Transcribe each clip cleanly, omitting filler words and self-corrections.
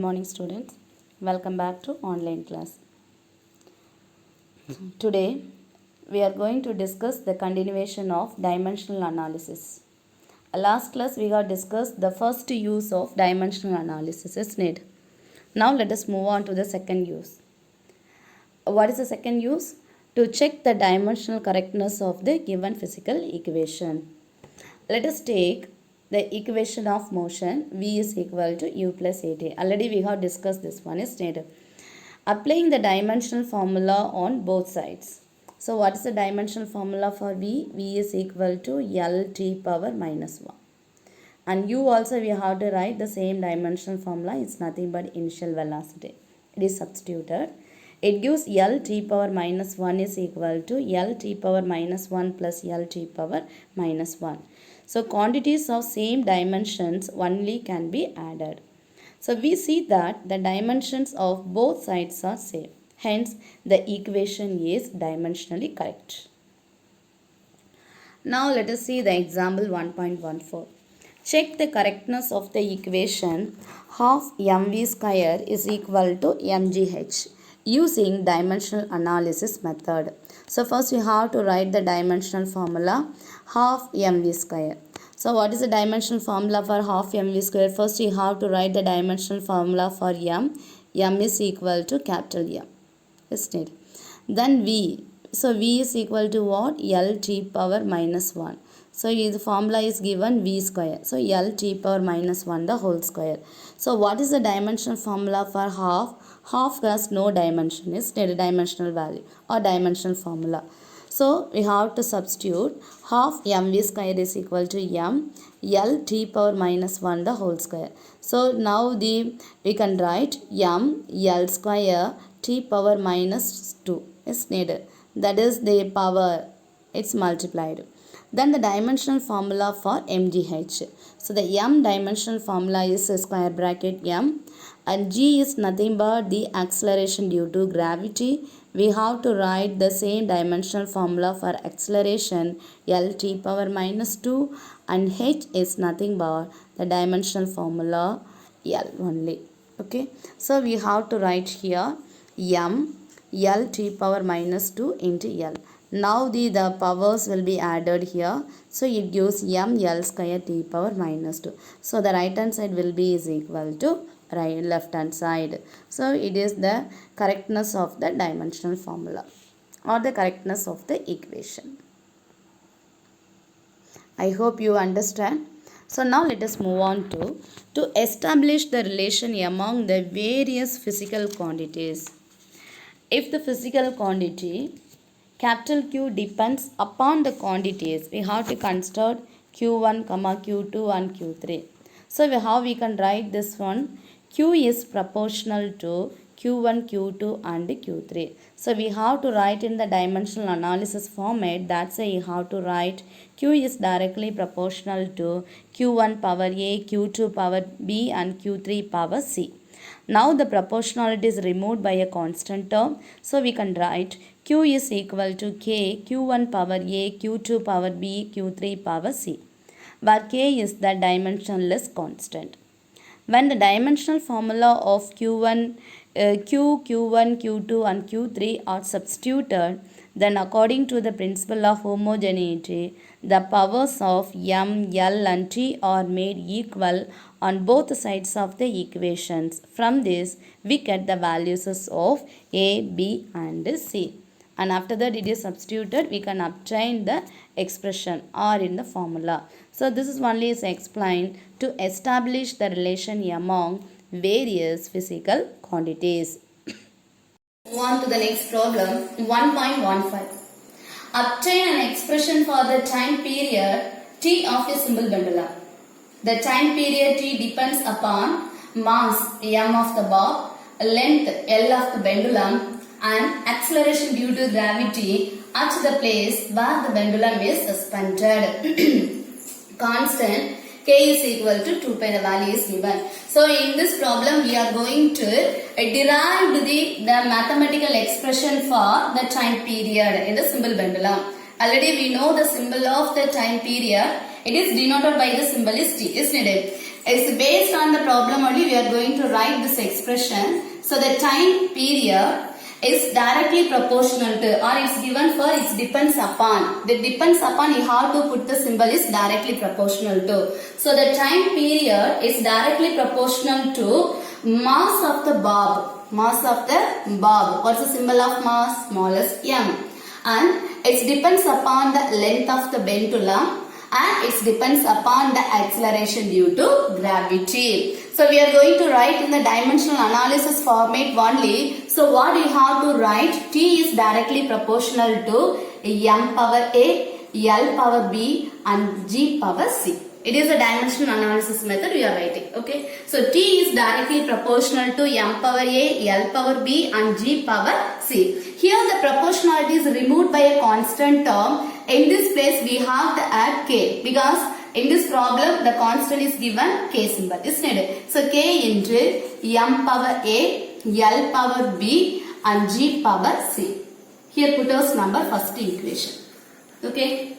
morning students. Welcome back to online class. Today we are going to discuss the continuation of dimensional analysis. Last class we have discussed the first use of dimensional analysis, isn't it? Now let us move on to the second use. What is the second use? To check the dimensional correctness of the given physical equation. Let us take the equation of motion V is equal to U plus AT. Already we have discussed this one, is it? Applying the dimensional formula on both sides. So what is the dimensional formula for V? V is equal to LT power minus 1. And U also we have to write the same dimensional formula. It's nothing but initial velocity. It is substituted. It gives LT power minus 1 is equal to LT power minus 1 plus LT power minus 1. So quantities of same dimensions only can be added. So we see that the dimensions of both sides are same. Hence the equation is dimensionally correct. Now let us see the example 1.14. Check the correctness of the equation half mv square is equal to mgh using dimensional analysis method. So first we have to write the dimensional formula half mv square. So what is the dimensional formula for half mv square? First you have to write the dimensional formula for m. M is equal to capital M. Isn't it? Then V. So V is equal to what? LT power minus 1. So the formula is given V square. So LT power minus 1 the whole square. So what is the dimensional formula for half? Half has no dimension, is a dimensional value or dimensional formula. So we have to substitute half mv square is equal to m LT power minus 1 the whole square. So now we can write m L square t power minus 2 is needed. That is the power, it's multiplied. Then the dimensional formula for mgh. So the m dimensional formula is square bracket m and g is nothing but the acceleration due to gravity. We have to write the same dimensional formula for acceleration LT power minus 2 and h is nothing but the dimensional formula L only. Okay. So we have to write here m LT power minus 2 into L. Now the powers will be added here. So it gives m L square t power minus 2. So the right hand side will be is equal to left hand side. So it is the correctness of the dimensional formula or the correctness of the equation. I hope you understand. So now let us move on to establish the relation among the various physical quantities. If the physical quantity capital Q depends upon the quantities, we have to consider Q1, Q2 and Q3. So how we can write this one? Q is proportional to Q1, Q2 and Q3. So we have to write in the dimensional analysis format. That's why you have to write Q is directly proportional to Q1 power A, Q2 power B and Q3 power C. Now the proportionality is removed by a constant term. So we can write Q is equal to K, Q1 power A, Q2 power B, Q3 power C, where K is the dimensionless constant. When the dimensional formula of Q1, Q1, Q2 and Q3 are substituted, then according to the principle of homogeneity, the powers of M, L and T are made equal on both sides of the equations. From this, we get the values of A, B and C. And after that it is substituted, we can obtain the expression or in the formula. So this is only is explained to establish the relation among various physical quantities. Move on to the next problem, 1.15. Obtain an expression for the time period T of a simple pendulum. The time period T depends upon mass m of the bob, length L of the pendulum and acceleration due to gravity at the place where the pendulum is suspended. Constant K is equal to 2 pi, the value is given. So in this problem we are going to derive the mathematical expression for the time period in the simple pendulum. Already we know the symbol of the time period. It is denoted by the symbol is T, isn't it? It's based on the problem only we are going to write this expression. So the time period is directly proportional to, or it's given for it depends upon. The depends upon, you have to put the symbol is directly proportional to. So the time period is directly proportional to mass of the bob. Mass of the bob. What's the symbol of mass? Smallest m. And it depends upon the length of the pendulum, and it depends upon the acceleration due to gravity. So we are going to write in the dimensional analysis format only. So what you have to write? T is directly proportional to m power a, l power b and g power c. It is a dimensional analysis method we are writing. Okay. So T is directly proportional to m power a, l power b and g power c. Here the proportionality is removed by a constant term. In this place we have to add k, because in this problem the constant is given k symbol, isn't it? So k into m power a, l power b and g power c. Here put as number first equation. Okay.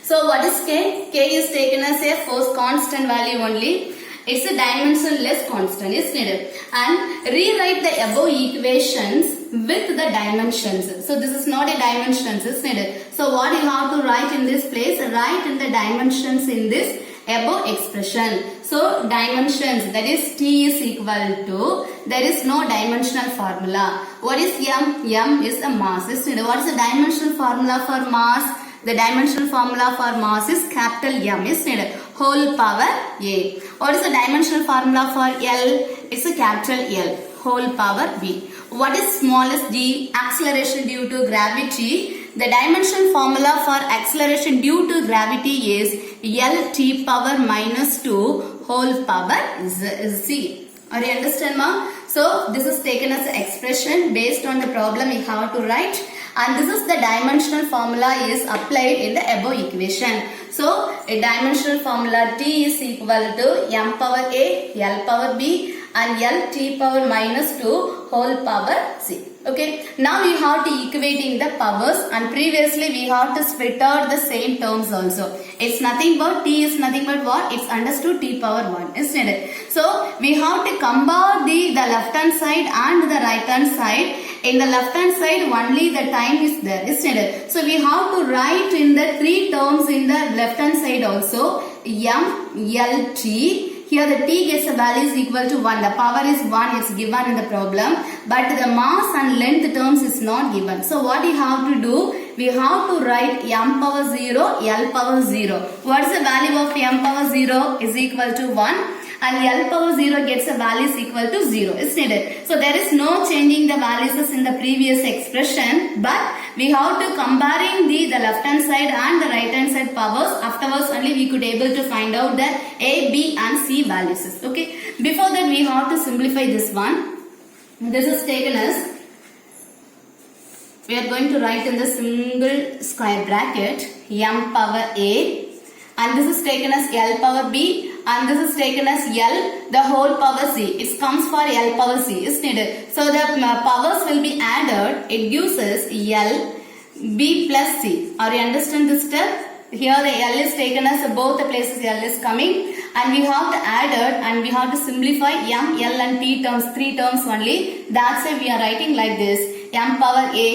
So what is k? K is taken as a first constant value only. It's a dimensionless constant, isn't it? And rewrite the above equations with the dimensions. So this is not a dimensions, isn't it? So what you have to write in this place? Write in the dimensions in this above expression. So dimensions, that is T is equal to, there is no dimensional formula. What is m? M is a mass, isn't it? What is the dimensional formula for mass? The dimensional formula for mass is capital M, isn't it? Whole power A. What is the dimensional formula for L? It's a capital L. Whole power B. What is smallest g? Acceleration due to gravity. The dimensional formula for acceleration due to gravity is L t power minus 2 whole power z. Are you understand, ma? So this is taken as an expression based on the problem you have to write. And this is the dimensional formula is applied in the above equation. So a dimensional formula T is equal to m power a, l power b and l t power minus 2 whole power c. Okay. Now we have to equating the powers, and previously we have to split out the same terms also. It's nothing but T is nothing but what? It's understood T power 1, isn't it? So we have to compare the left hand side and the right hand side. In the left hand side only the time is there, isn't it? So we have to write in the three terms in the left hand side also. M, L, T. Here the T gets a value is equal to 1. The power is 1, it's given in the problem. But the mass and length terms is not given. So what we have to do? We have to write m power 0, l power 0. What is the value of m power 0? Is equal to 1. And l power 0 gets a value is equal to 0, isn't it? So there is no changing the values in the previous expression, but we have to comparing the left hand side and the right hand side powers. Afterwards only we could able to find out the A, B and C values. Okay. Before that we have to simplify this one. This is taken as, we are going to write in the single square bracket m power A, and this is taken as l power b, and this is taken as l the whole power c. It comes for l power c, isn't it? So the powers will be added. It gives us l b plus c. Are you understand this step? Here the l is taken as both the places l is coming, and we have to add it, and we have to simplify m, l and t terms, three terms only. That's why we are writing like this: m power a,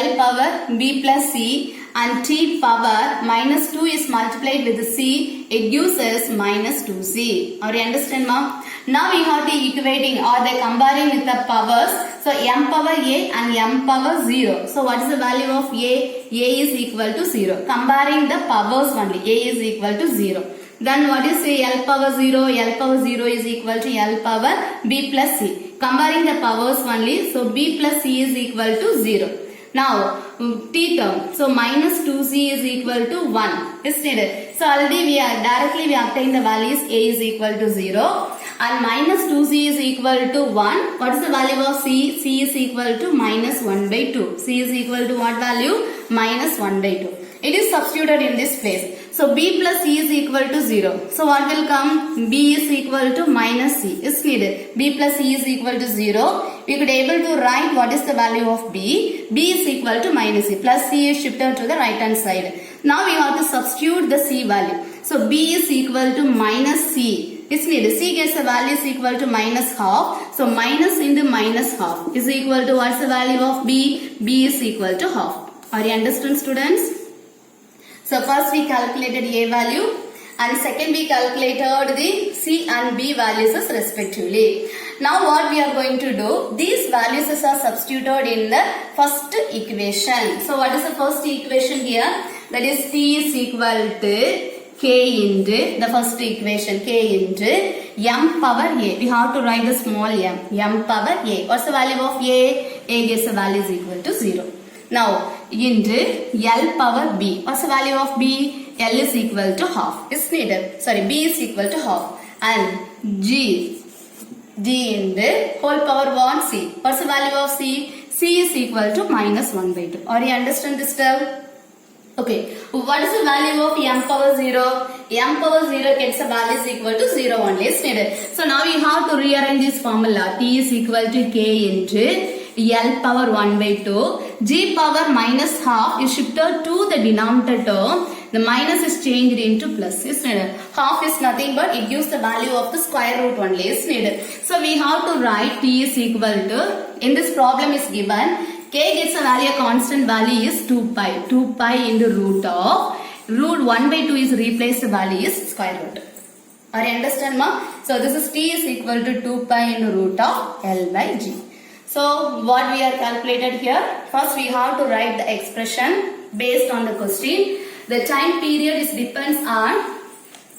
l power b plus c, and t power minus 2 is multiplied with c. It gives us minus 2c. Are you understand, ma'am? Now we have to equating or the comparing with the powers. So m power a and m power 0. So what is the value of a? A is equal to 0. Comparing the powers only. A is equal to 0. Then what is a l power 0? L power 0 is equal to l power b plus c. Comparing the powers only. So b plus c is equal to 0. Now t term. So minus 2c is equal to 1. Isn't it? So already we are directly we obtain the values. A is equal to 0. And minus 2c is equal to 1. What is the value of c? C is equal to minus 1 by 2. C is equal to what value? Minus 1 by 2. It is substituted in this place. So b plus c is equal to 0. So what will come? B is equal to minus c. Is needed. B plus c is equal to 0. We could able to write what is the value of b. B is equal to minus c. Plus c is shifted to the right hand side. Now we have to substitute the c value. So b is equal to minus c. Isn't it? C gets a value is equal to minus half. So minus into minus half is equal to what's the value of B? B is equal to half. Are you understand, students? So first we calculated A value and second we calculated the C and B values respectively. Now what we are going to do, these values are substituted in the first equation. So what is the first equation here? That is T is equal to K into the first equation, K into M power A. We have to write the small M power A. What's the value of A? A gets the value is equal to 0. Now into L power B. What's the value of B? L is equal to half. Is needed. Sorry, B is equal to half. And G in the whole power 1 C. What's the value of C? C is equal to minus 1 by 2. Are you understand this term? Okay. What is the value of M power 0? M power 0 gets a value is equal to 0 only. Is needed. So now we have to rearrange this formula. T is equal to K into L power 1 by 2. G power minus half is shifted to the denominator term. The minus is changed into plus, isn't it? Half is nothing but it gives the value of the square root only, isn't it? So we have to write T is equal to, in this problem is given, K gets a value, a constant value is 2 pi. 2 pi into root 1 by 2 is replaced, the value is square root. Are you understand, ma? So this is T is equal to 2 pi into root of L by G. So what we are calculated here, first we have to write the expression based on the question. The time period is depends on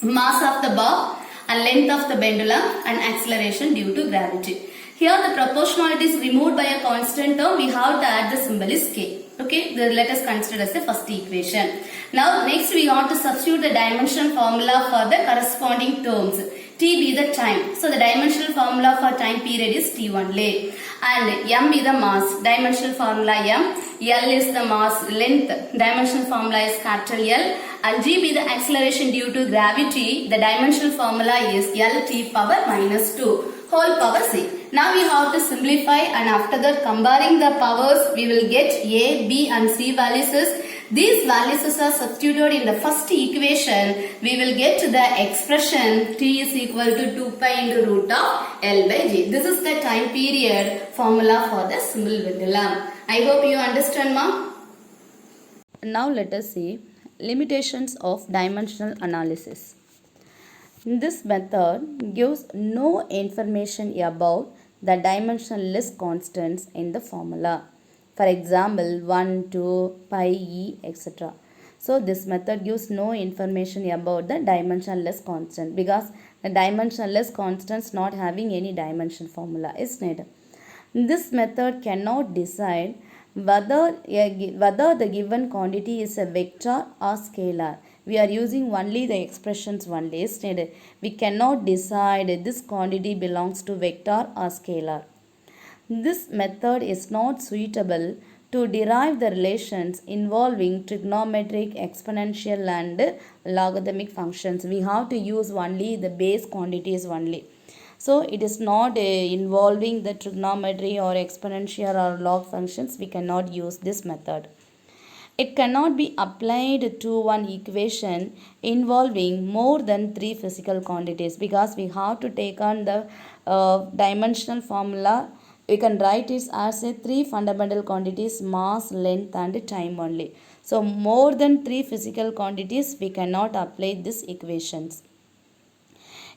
mass of the bar and length of the pendulum and acceleration due to gravity. Here the proportionality is removed by a constant term. We have to add the symbol is K. Okay, let us consider as the first equation. Now next we have to substitute the dimensional formula for the corresponding terms. T be the time. So the dimensional formula for time period is T only. And M be the mass. Dimensional formula M. L is the mass length. Dimensional formula is capital L. And G be the acceleration due to gravity. The dimensional formula is L T power minus 2 whole power C. Now we have to simplify and after that comparing the powers we will get A, B and C values. These values are substituted in the first equation. We will get the expression T is equal to 2 pi into root of L by G. This is the time period formula for the simple pendulum. I hope you understand, ma. Now let us see limitations of dimensional analysis. This method gives no information about the dimensionless constants in the formula. For example, 1, 2, pi, e, etc. So this method gives no information about the dimensionless constant because the dimensionless constants not having any dimension formula is needed. This method cannot decide whether the given quantity is a vector or scalar. We are using only the expressions only. Instead, we cannot decide this quantity belongs to vector or scalar. This method is not suitable to derive the relations involving trigonometric, exponential and logarithmic functions. We have to use only the base quantities only. So it is not involving the trigonometry or exponential or log functions. We cannot use this method. It cannot be applied to one equation involving more than 3 physical quantities because we have to take on the dimensional formula. We can write it as a 3 fundamental quantities: mass, length and time only. So more than 3 physical quantities we cannot apply these equations.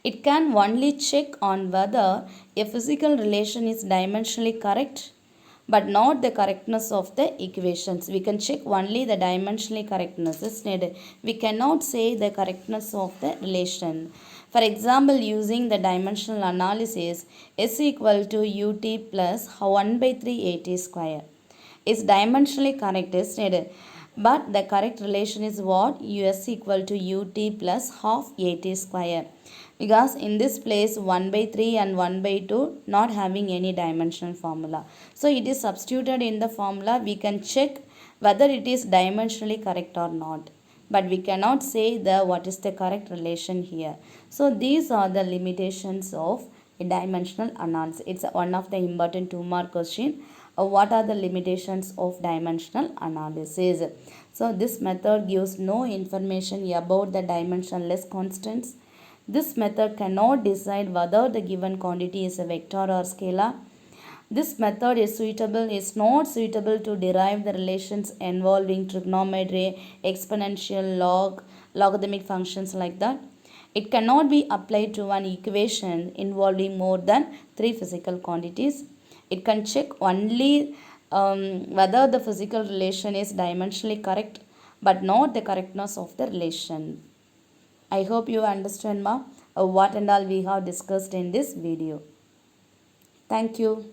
It can only check on whether a physical relation is dimensionally correct but not the correctness of the equations. We can check only the dimensionally correctness is needed. We cannot say the correctness of the relation. For example, using the dimensional analysis, S equal to ut plus 1 by 3 at square is dimensionally correct is needed. But the correct relation is what? Us equal to ut plus half at square. Because in this place 1 by 3 and 1 by 2 not having any dimensional formula. So it is substituted in the formula. We can check whether it is dimensionally correct or not. But we cannot say what is the correct relation here. So these are the limitations of a dimensional analysis. It's one of the important 2-mark question. What are the limitations of dimensional analysis? So this method gives no information about the dimensionless constants. This method cannot decide whether the given quantity is a vector or scalar. This method is not suitable to derive the relations involving trigonometry, exponential, logarithmic functions like that. It cannot be applied to an equation involving more than three physical quantities. It can check only whether the physical relation is dimensionally correct, but not the correctness of the relation. I hope you understand what and all we have discussed in this video. Thank you.